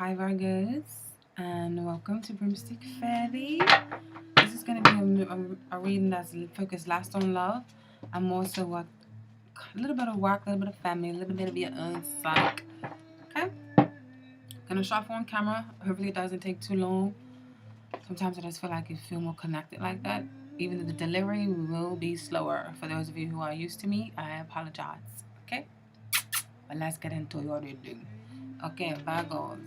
Hi Virgos, and welcome to Broomstick Fairy. This is going to be a reading that's focused last on love. I'm also a little bit of work, a little bit of family, a little bit of your own psych. Okay? Gonna shop on camera. Hopefully it doesn't take too long. Sometimes I just feel like you feel more connected like that. Even though the delivery will be slower. For those of you who are used to me, I apologize. Okay? But let's get into what we do. Okay, Virgos.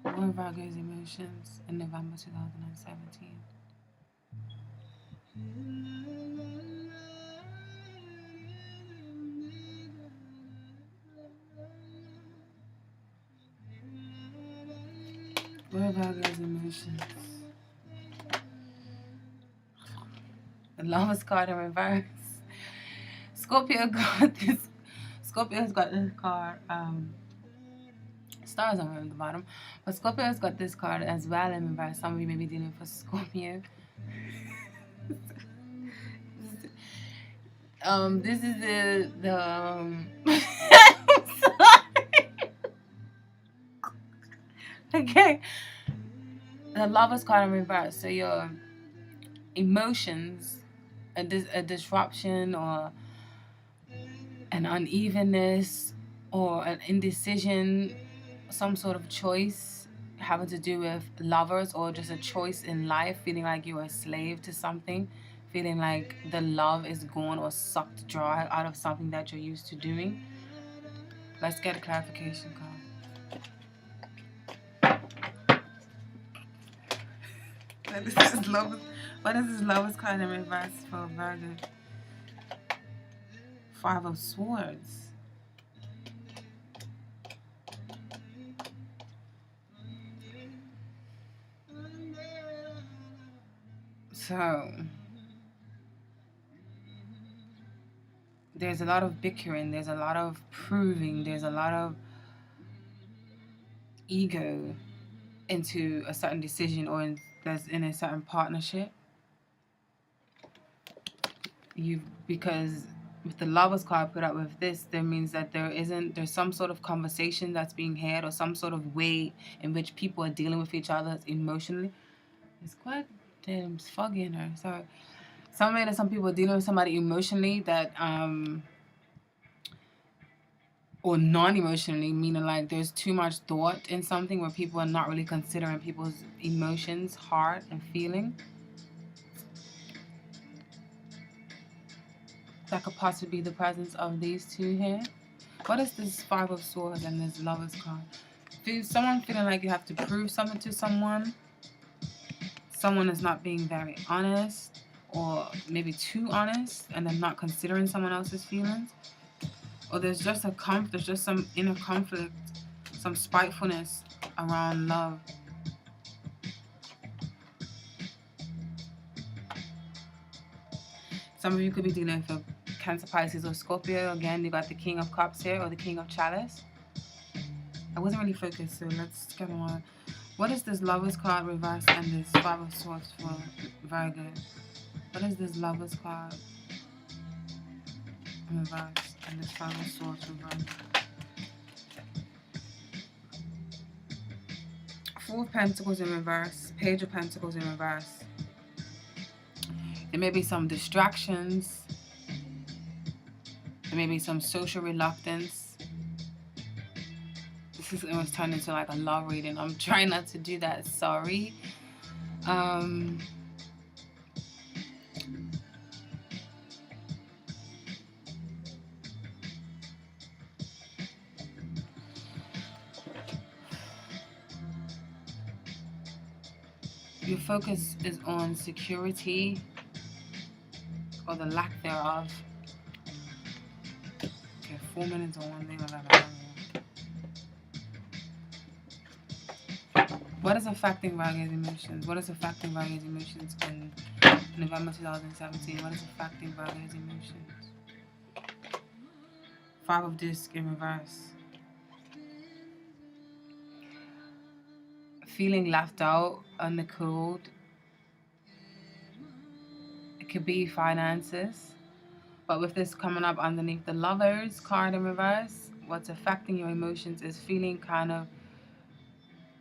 What are Virgo's emotions in November 2017? What are Virgo's emotions? The Lover's card in reverse. Scorpio's got this card. Stars are on the bottom, but Scorpio's got this card as well in reverse. Some of you may be dealing with Scorpio. This is the okay. The Lover's card in reverse. So your emotions, a disruption or an unevenness or an indecision, some sort of choice having to do with lovers or just a choice in life, feeling like you're a slave to something, feeling like the love is gone or sucked dry out of something that you're used to doing. Let's get a clarification card. What is this Lover's card in reverse for Virgo? Five of Swords. So there's a lot of bickering, there's a lot of proving, there's a lot of ego into a certain decision or that's in a certain partnership. Because with the Lover's card put up with this, that means that there's some sort of conversation that's being had or some sort of way in which people are dealing with each other emotionally. It's quite damn foggy in her. Sorry. Some way that some people are dealing with somebody emotionally that or non-emotionally, meaning like there's too much thought in something where people are not really considering people's emotions, heart, and feeling. That could possibly be the presence of these two here. What is this Five of Swords and this Lover's card? Someone feeling like you have to prove something to someone. Someone is not being very honest or maybe too honest and they're not considering someone else's feelings. Or there's just some inner conflict, some spitefulness around love. Some of you could be dealing with a Cancer, Pisces, or Scorpio. Again, you got the King of Cups here or the King of Chalice. I wasn't really focused, so let's get on. What is this Lover's card reverse and this Five of Swords for Virgo? What is this Lover's card reverse and this Five of Swords for Virgo? Four of Pentacles in reverse, Page of Pentacles in reverse. There may be some distractions. There may be some social reluctance. This is almost turned into like a love reading. I'm trying not to do that. Sorry. Your focus is on security or the lack thereof. Okay, 4 minutes on one thing. What is affecting Virgo's emotions? What is affecting Virgo's emotions in November 2017? What is affecting Virgo's emotions? Five of Discs in reverse. Feeling left out on the cold. It could be finances. But with this coming up underneath the Lovers card in reverse, what's affecting your emotions is feeling kind of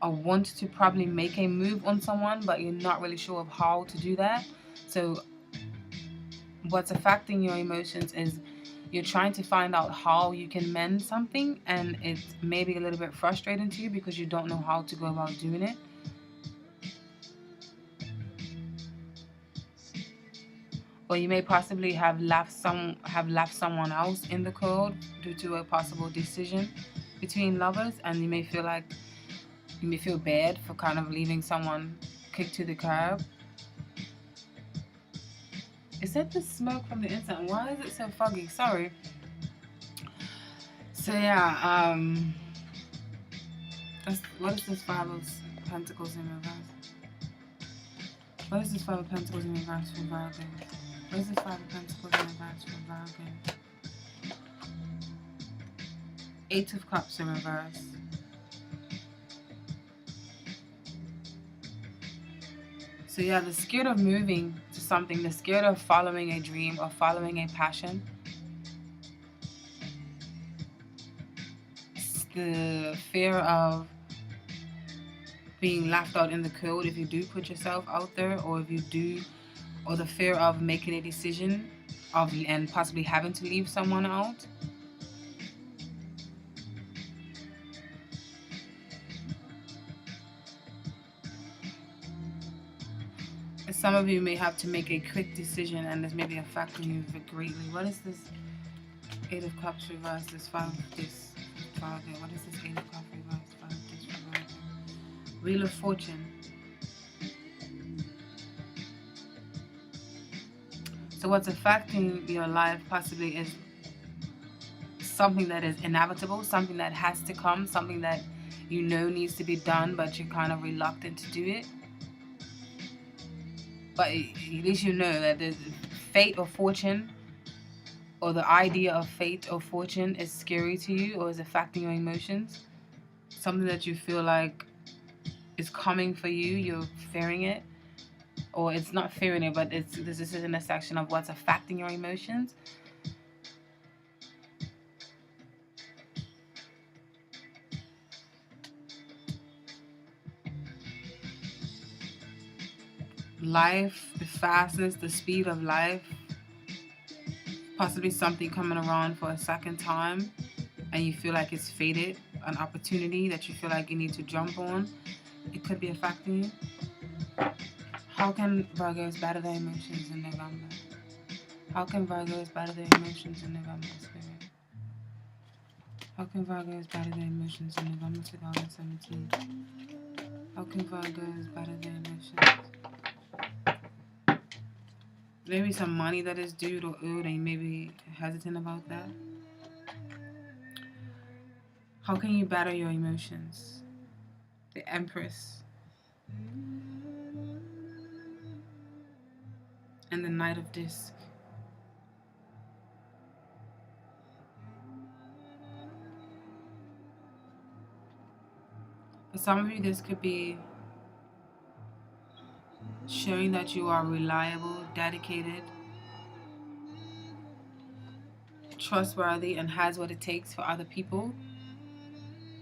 want to probably make a move on someone, but you're not really sure of how to do that. So what's affecting your emotions is you're trying to find out how you can mend something, and it's maybe a little bit frustrating to you because you don't know how to go about doing it. Or you may possibly have left someone else in the cold due to a possible decision between lovers, and you may feel bad for kind of leaving someone kicked to the curb. Is that the smoke from the inside? Why is it so foggy? Sorry. So yeah, what is this Five of Pentacles in reverse? What is this Five of Pentacles in reverse for Virgo? What is this Five of Pentacles in reverse for Virgo? Eight of Cups in reverse. So yeah, they're scared of moving to something. They're scared of following a dream or following a passion. It's the fear of being left out in the cold if you do put yourself out there, or the fear of making a decision and possibly having to leave someone out. Some of you may have to make a quick decision, and this may be affecting you greatly. What is this Eight of Cups reverse? This Five of this Virgo. What is this Eight of Cups reverse? Five of this Virgo. Wheel of Fortune. So what's affecting your life possibly is something that is inevitable, something that has to come, something that you know needs to be done, but you're kind of reluctant to do it. But at least you know that there's fate or fortune, or the idea of fate or fortune is scary to you or is affecting your emotions. Something that you feel like is coming for you, you're fearing it. Or it's not fearing it, but this is in a section of what's affecting your emotions. Life, the fastness, the speed of life, possibly something coming around for a second time and you feel like it's fated, an opportunity that you feel like you need to jump on. It could be affecting you. How can Virgos battle their emotions in November? How can Virgos battle their emotions in November, Spirit? How can Virgos battle their emotions in November 2017? How can Virgos battle their emotions? Maybe some money that is due or owed, and you may be hesitant about that. How can you battle your emotions? The Empress. And the Knight of Disc. For some of you, this could be showing that you are reliable, dedicated, trustworthy, and has what it takes for other people.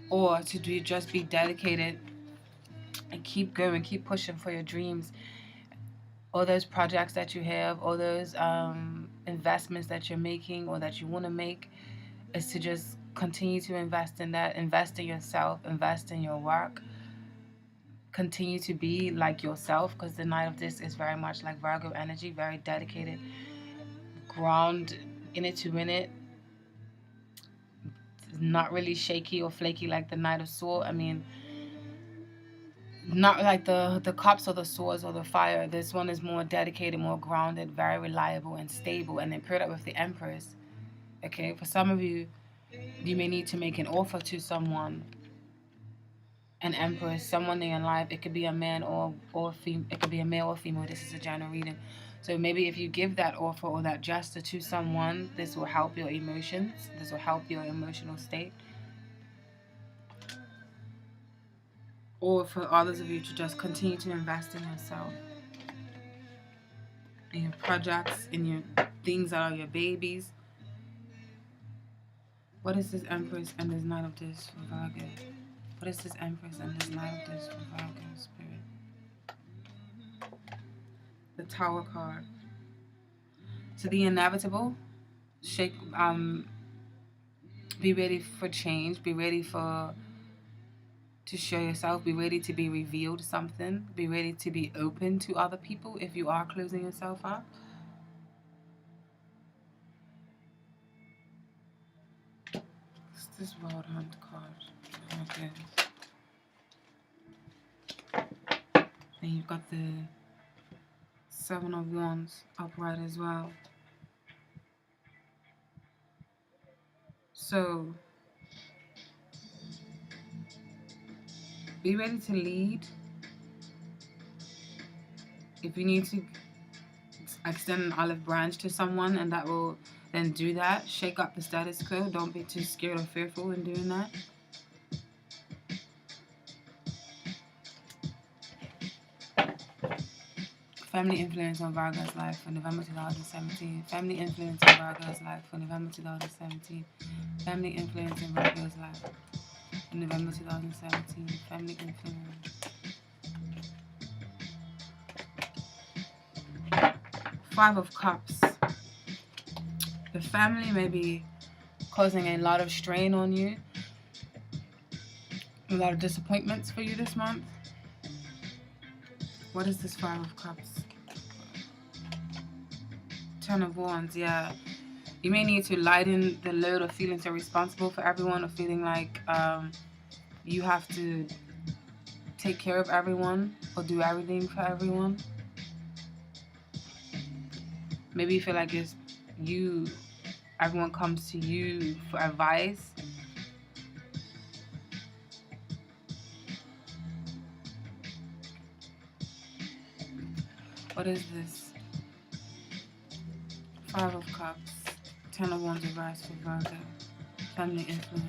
Or to just be dedicated and keep going, keep pushing for your dreams. All those projects that you have, all those investments that you're making or that you want to make, is to just continue to invest in that, invest in yourself, invest in your work. Continue to be like yourself, because the Knight of Disc is very much like Virgo energy, very dedicated, ground in it to win it. Not really shaky or flaky like the Knight of Swords. I mean, not like the cups or the swords or the fire. This one is more dedicated, more grounded, very reliable and stable. And then paired up with the Empress. Okay, for some of you, you may need to make an offer to someone. An Empress, someone in your life. It could be a man or female. It could be a male or female. This is a general reading. So maybe if you give that offer or that gesture to someone, this will help your emotions. This will help your emotional state. Or for others of you to just continue to invest in yourself, in your projects, in your things that are your babies. What is this Empress and this Knight of Disc for Virgo? What is this Empress and this Knight of this for Virgo spirit? The Tower card. So the inevitable. Be ready for change. Be ready to show yourself. Be ready to be revealed something. Be ready to be open to other people if you are closing yourself up. What's this World Hunt card? Okay. And you've got the Seven of Wands upright as well. So be ready to lead. If you need to extend an olive branch to someone, and that will then do that. Shake up the status quo. Don't be too scared or fearful in doing that. Family influence on Virgo's life for November 2017. Family influence on Virgo's life for November 2017. Family influence in Virgo's life in November 2017. Family influence. Five of Cups. The family may be causing a lot of strain on you. A lot of disappointments for you this month. What is this Five of Cups? Ten of Wands, yeah. You may need to lighten the load of feeling so responsible for everyone, or feeling like you have to take care of everyone or do everything for everyone. Maybe you feel like it's you, everyone comes to you for advice. What is this? Five of Cups, Ten of Wands reverse for Virgo, family influence,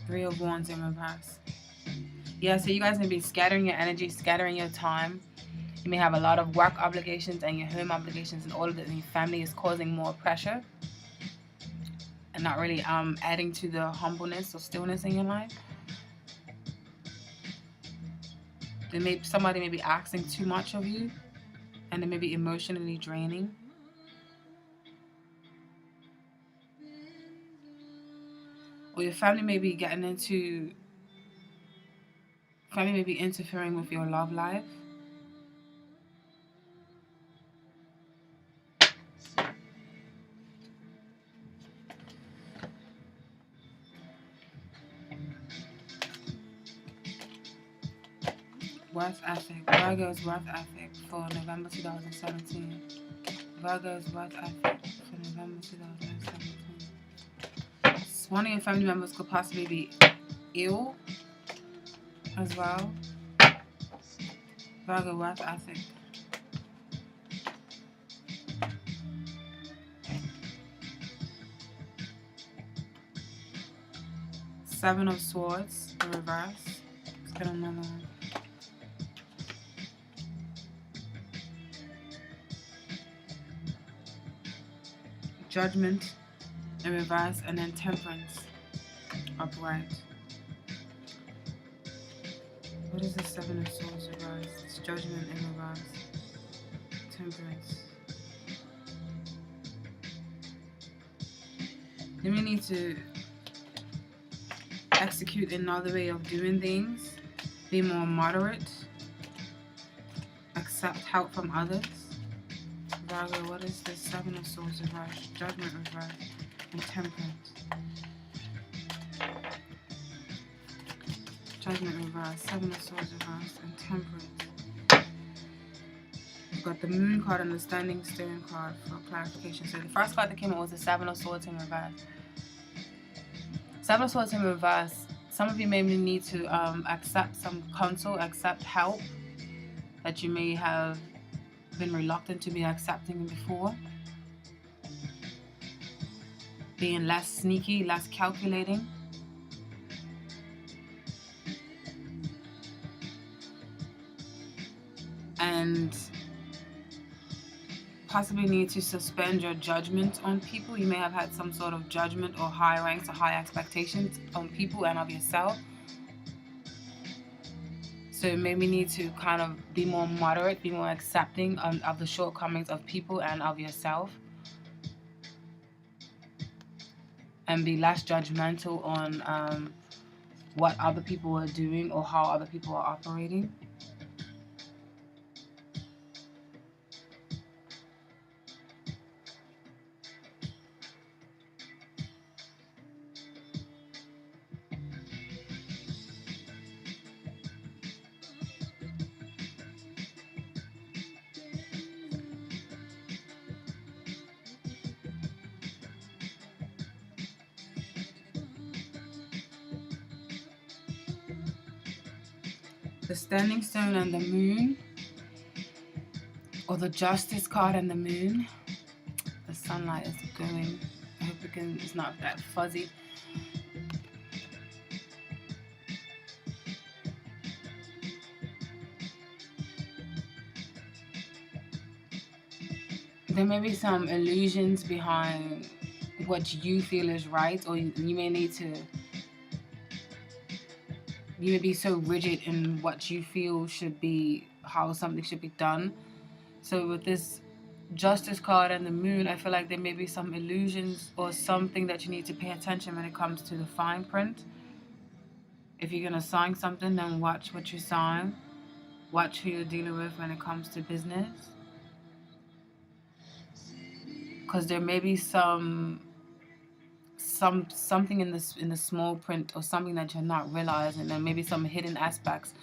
Three of Wands in reverse. Yeah, so you guys may be scattering your energy, scattering your time. You may have a lot of work obligations and your home obligations, and all of it in your family is causing more pressure and not really adding to the humbleness or stillness in your life. Somebody may be asking too much of you, and it may be emotionally draining. Or your family may be interfering with your love life. Worth ethic. Virgo's worth ethic for November 2017. Virgo's worth ethic for November 2017. One of your family members could possibly be ill as well. Virgo worth ethic. Seven of Swords, the reverse. Let's get another one. Judgment in reverse, and then Temperance upright. What is the Seven of Swords reverse? It's Judgment in reverse. Temperance. You may need to execute another way of doing things. Be more moderate. Accept help from others. Virgo, what is the Seven of Swords reverse? Judgment reverse. And Temperance. Judgment reverse, Seven of Swords reverse, and Temperance. We've got the Moon card and the Standing Stone card for clarification. So the first card that came out was the Seven of Swords in reverse. Seven of Swords in reverse. Some of you may need to accept some counsel, accept help that you may have been reluctant to be accepting before. Being less sneaky, less calculating. And possibly need to suspend your judgment on people. You may have had some sort of judgment or high ranks or high expectations on people and of yourself. So maybe need to kind of be more moderate, be more accepting of the shortcomings of people and of yourself. And be less judgmental on what other people are doing or how other people are operating. The Standing Stone and the Moon, or the Justice card and the Moon. The sunlight is going. I hope it's not that fuzzy. There may be some illusions behind what you feel is right, or you may need to. You may be so rigid in what you feel should be, how something should be done. So with this Justice card and the Moon, I feel like there may be some illusions or something that you need to pay attention when it comes to the fine print. If you're going to sign something, then watch what you sign. Watch who you're dealing with when it comes to business. Because there may be something in the small print or something that you're not realizing. There may be some hidden aspects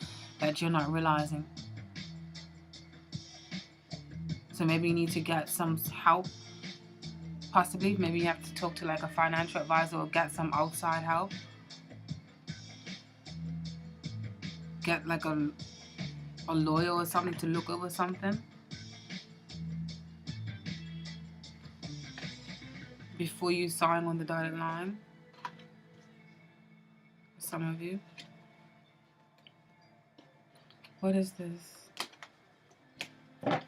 that you're not realizing. So maybe you need to get some help. Possibly, maybe you have to talk to like a financial advisor or get some outside help. Get like a lawyer or something to look over something before you sign on the dotted line. Some of you. What is this?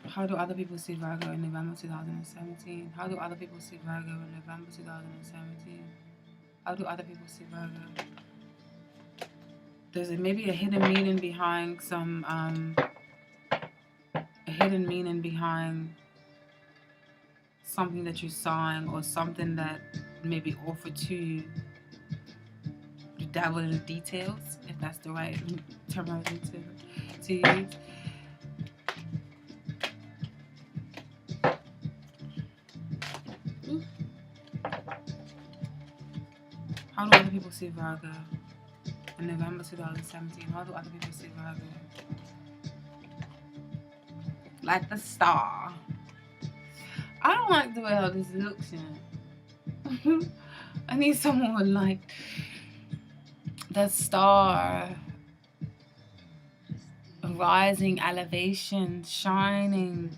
How do other people see Virgo in November 2017? How do other people see Virgo in November 2017? How do other people see Virgo? There's maybe a hidden meaning behind something that you sign or something that may be offered to you. The devil in the details, if that's the right terminology to use. How do other people see Virgo in November 2017? How do other people see Virgo? Like the star. I don't like the way how this looks, you know. I need someone like the star. Rising, elevation, shining.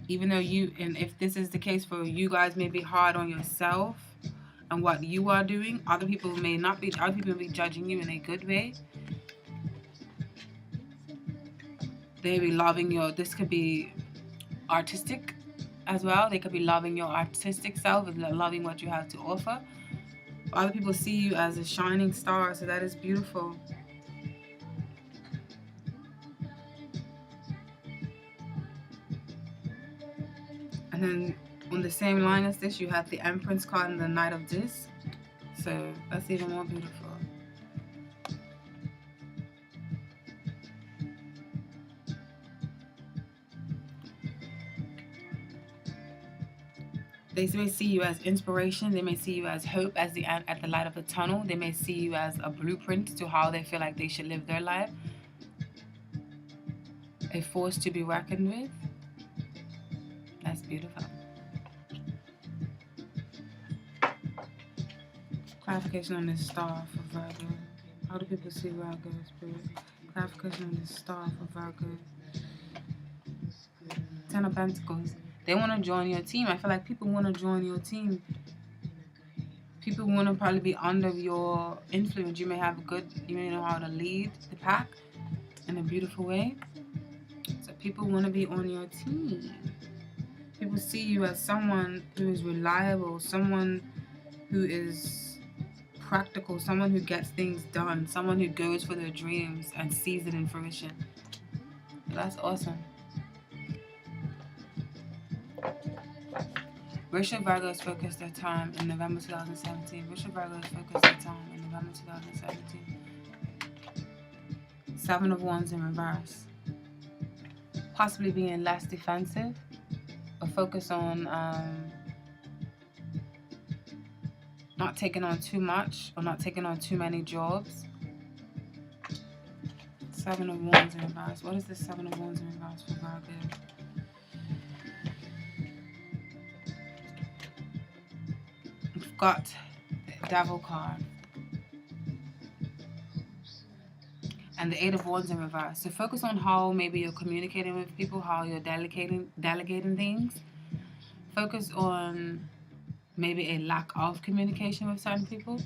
Even though and if this is the case for you guys, may be hard on yourself and what you are doing. Other people may not be. Other people may be judging you in a good way. They may be loving this could be artistic as well. They could be loving your artistic self and loving what you have to offer. Other people see you as a shining star, so that is beautiful. And then on the same line as this, you have the Empress card and the Knight of Discs. So that's even more beautiful. They may see you as inspiration. They may see you as hope at the light of the tunnel. They may see you as a blueprint to how they feel like they should live their life. A force to be reckoned with. That's beautiful. Clarification on this star for Virgo. How do people see Virgo, Spirit? Clarification on this star for Virgo. Ten of Pentacles. They want to join your team. I feel like people want to join your team. People want to probably be under your influence. You may know how to lead the pack in a beautiful way. People want to be on your team. People see you as someone who is reliable, someone who is practical, someone who gets things done, someone who goes for their dreams and sees it in fruition. That's awesome. Racial Virgos focused their time in November 2017. Racial Virgos focused their time in November 2017. Seven of Wands in reverse. Possibly being less defensive, or focus on not taking on too much or not taking on too many jobs. Seven of Wands in reverse. What is the Seven of Wands in reverse for Virgo? We've got the Devil card. And the Eight of Wands in reverse. So focus on how maybe you're communicating with people, how you're delegating things. Focus on maybe a lack of communication with certain people.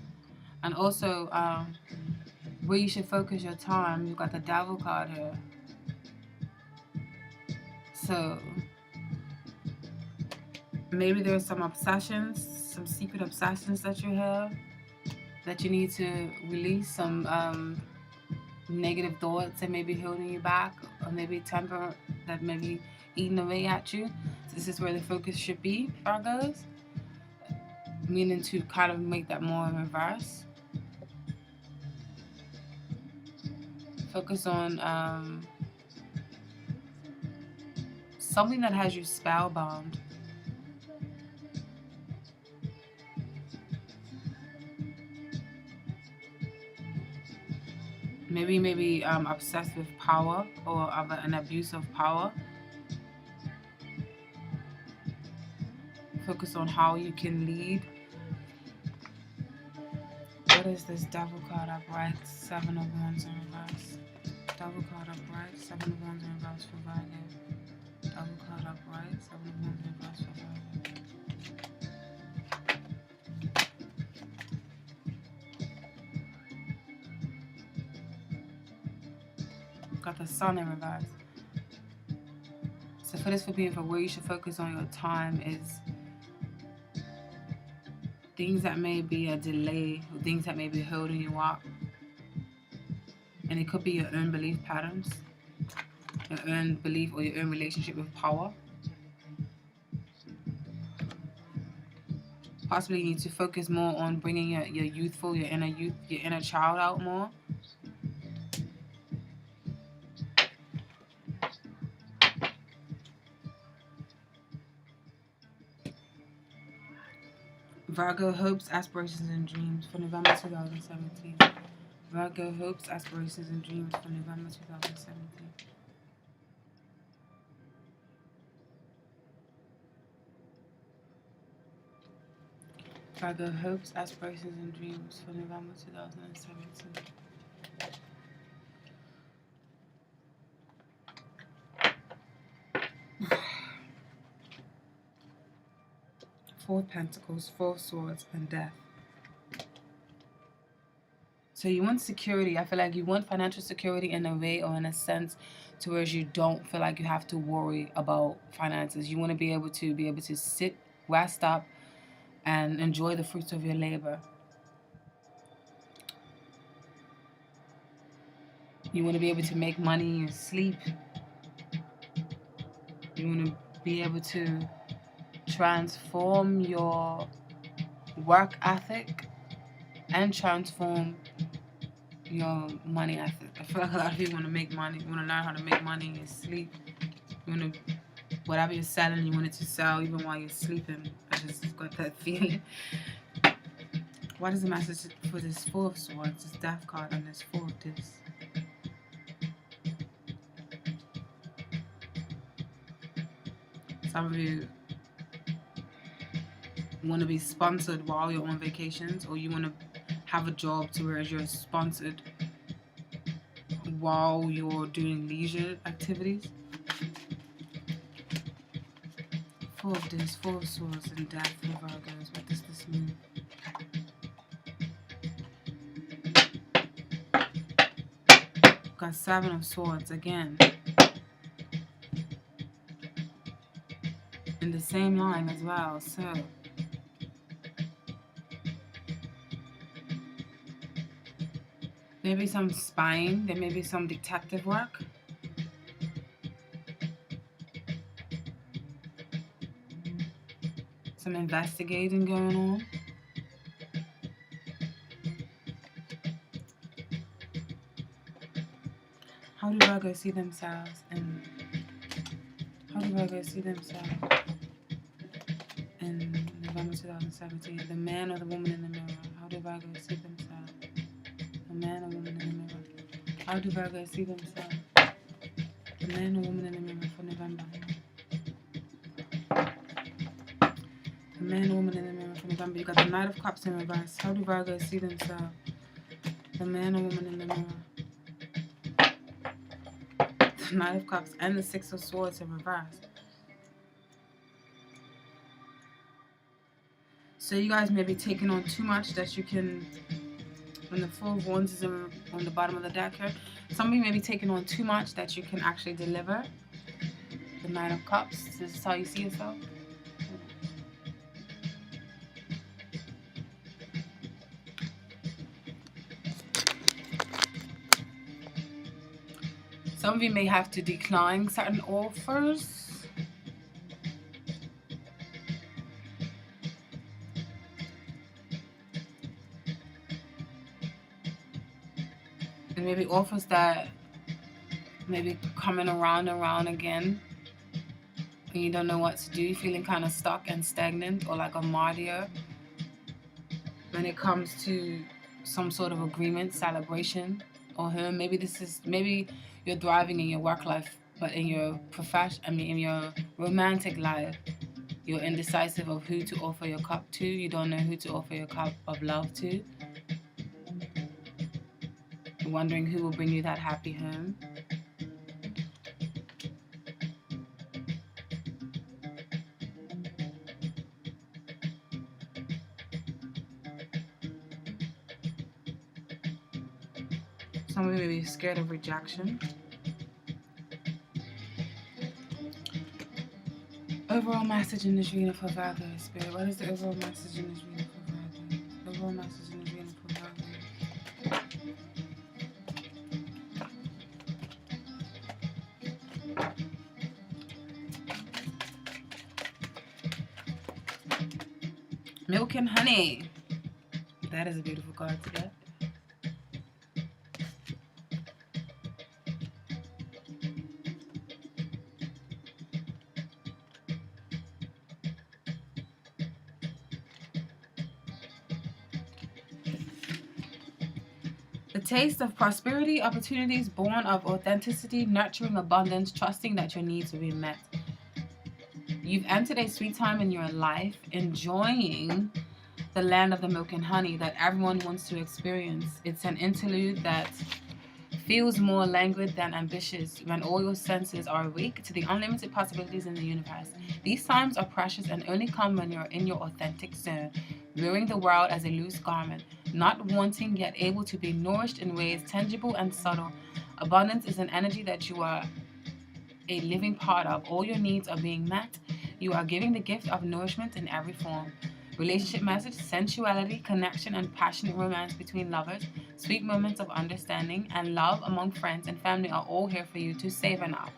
And also where you should focus your time. You've got the Devil card here. So maybe there are some obsessions, some secret obsessions that you have that you need to release, some negative thoughts that may be holding you back, or maybe temper that may be eating away at you. So this is where the focus should be, Virgos. Meaning to kind of make that more in reverse. Focus on something that has you spellbound. Maybe obsessed with power or an abuse of power. Focus on how you can lead. What is this Devil card upright? Seven of Wands in reverse. Devil card upright. Seven of Wands in reverse for Virgo. Devil card upright. Seven of Wands in reverse for Virgo. Got the Sun in reverse. So for this for being for where you should focus on your time is things that may be a delay, or things that may be holding you up. And it could be your own belief patterns, your own belief or your own relationship with power. Possibly you need to focus more on bringing your youthful, your inner child out more. Virgo hopes, aspirations, and dreams for November 2017. Virgo hopes, aspirations, and dreams for November 2017. Virgo hopes, aspirations, and dreams for November 2017. Four of Pentacles, Four of Swords, and Death. So you want security. I feel like you want financial security in a way or in a sense to where you don't feel like you have to worry about finances. You want to be able to sit, rest up, and enjoy the fruits of your labor. You want to be able to make money in your sleep. You want to be able to transform your work ethic and transform your money ethic. I feel like a lot of people want to make money, want to learn how to make money in your sleep. You want to, whatever you're selling, you want it to sell even while you're sleeping. I just got that feeling. What is the message for this Four of Swords, this Death card, and this Four of this? Some of you want to be sponsored while you're on vacations, or you want to have a job to where you're sponsored while you're doing leisure activities. Four of this, Four of Swords, and Death for Virgos. What does this mean? Got Seven of Swords again. in the same line as well. So maybe some spying, there may be some detective work. Some investigating going on. How do Virgos see themselves in November 2017? The man or the woman in the mirror. How do Virgos see themselves? The man or woman in the mirror. How do Virgos see themselves? The man or woman in the mirror for November. The man or woman in the mirror for November. You got the Knight of Cups in reverse. How do Virgos see themselves? The man or woman in the mirror. The Knight of Cups and the Six of Swords in reverse. So you guys may be taking on too much that you can, when the Four of Wands is on the bottom of the deck here, somebody may be taking on too much that you can actually deliver. The Knight of Cups, this is how you see yourself. Some of you may have to decline certain offers. And maybe offers that maybe coming around again. And you don't know what to do. You're feeling kind of stuck and stagnant, or like a martyr when it comes to some sort of agreement, celebration, or him. Maybe you're thriving in your work life, but in your in your romantic life, you're indecisive of who to offer your cup to. You don't know who to offer your cup of love to. You're wondering who will bring you that happy home. Some of you may be scared of rejection. Overall message in this reading for Virgo, Spirit. What is the overall message in this reading for Virgo? Overall message in this reading for Virgo? Milk and honey. That is a beautiful card to get. The taste of prosperity, opportunities born of authenticity, nurturing abundance, trusting that your needs will be met. You've entered a sweet time in your life, enjoying the land of the milk and honey that everyone wants to experience. It's an interlude that feels more languid than ambitious when all your senses are awake to the unlimited possibilities in the universe. These times are precious and only come when you're in your authentic zone, wearing the world as a loose garment, not wanting yet able to be nourished in ways tangible and subtle. Abundance is an energy that you are a living part of. All your needs are being met. You are giving the gift of nourishment in every form. Relationship message, sensuality, connection, and passionate romance between lovers, sweet moments of understanding, and love among friends and family are all here for you to savor now.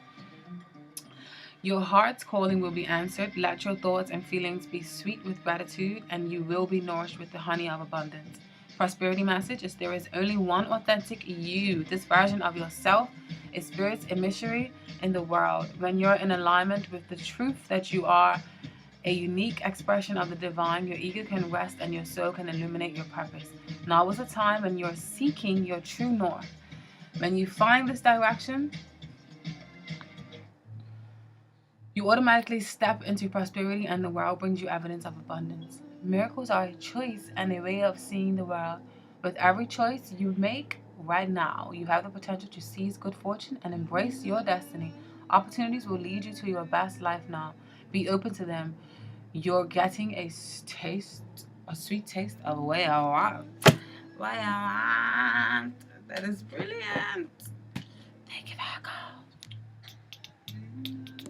Your heart's calling will be answered. Let your thoughts and feelings be sweet with gratitude, and you will be nourished with the honey of abundance. Prosperity message is there is only one authentic you. This version of yourself is spirit's emissary in the world. When you're in alignment with the truth that you are a unique expression of the divine, your ego can rest and your soul can illuminate your purpose. Now is the time when you're seeking your true north. When you find this direction, you automatically step into prosperity and the world brings you evidence of abundance. Miracles are a choice and a way of seeing the world. With every choice you make right now, you have the potential to seize good fortune and embrace your destiny. Opportunities will lead you to your best life now. Be open to them. You're getting a sweet taste of what you want. What you want. That is brilliant. Thank you, Virgo.